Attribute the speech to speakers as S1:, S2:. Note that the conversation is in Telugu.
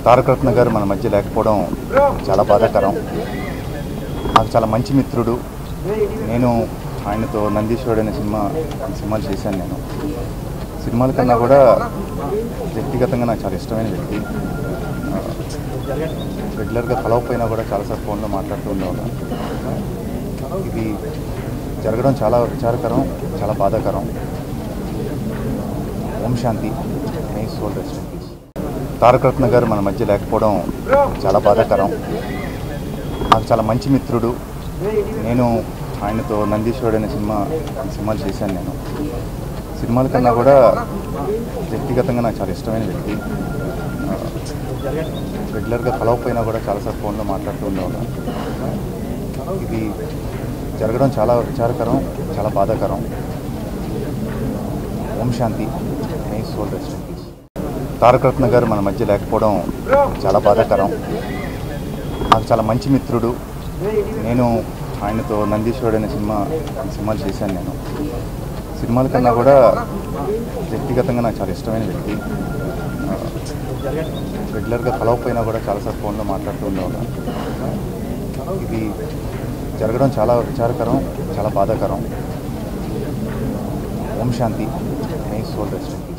S1: తారకరత్న గారు మన మధ్య లేకపోవడం చాలా బాధాకరం. నాకు చాలా మంచి మిత్రుడు. నేను ఆయనతో నందీశ్వరుడు అనే సినిమాలు చేశాను. నేను సినిమాల కన్నా కూడా వ్యక్తిగతంగా నాకు చాలా ఇష్టమైన వ్యక్తి. రెగ్యులర్గా కలవకపోయినా కూడా చాలాసార్లు ఫోన్లో మాట్లాడుతూ ఉండేవాళ్ళం. ఇది జరగడం చాలా విచారకరం, చాలా బాధాకరం. ఓం శాంతి. May soul rest in peace. Tarakaratna గారు మన మధ్య లేకపోవడం చాలా బాధాకరం. నాకు చాలా మంచి మిత్రుడు. నేను ఆయనతో నందీశ్వరుడు అనే సినిమాలు చేశాను. నేను సినిమాల కన్నా కూడా వ్యక్తిగతంగా నాకు చాలా ఇష్టమైన వ్యక్తి. రెగ్యులర్గా కలవకపోయినా కూడా చాలాసార్లు ఫోన్లో మాట్లాడుతూ ఉండేవాళ్ళం. ఇది జరగడం చాలా విచారకరం, చాలా బాధాకరం. ఓం శాంతి. May soul rest in peace. Tarakaratna గారు మన మధ్య లేకపోవడం చాలా బాధాకరం. నాకు చాలా మంచి మిత్రుడు. నేను ఆయనతో నందీశ్వరుడు అనే సినిమాలు చేశాను. నేను సినిమాల కన్నా కూడా వ్యక్తిగతంగా నాకు చాలా ఇష్టమైన వ్యక్తి. రెగ్యులర్గా కలవకపోయినా కూడా చాలాసార్లు ఫోన్లో మాట్లాడుతూ ఉండేవాళ్ళం. ఇది జరగడం చాలా విచారకరం, చాలా బాధాకరం. ఓం శాంతి. May soul rest in piece.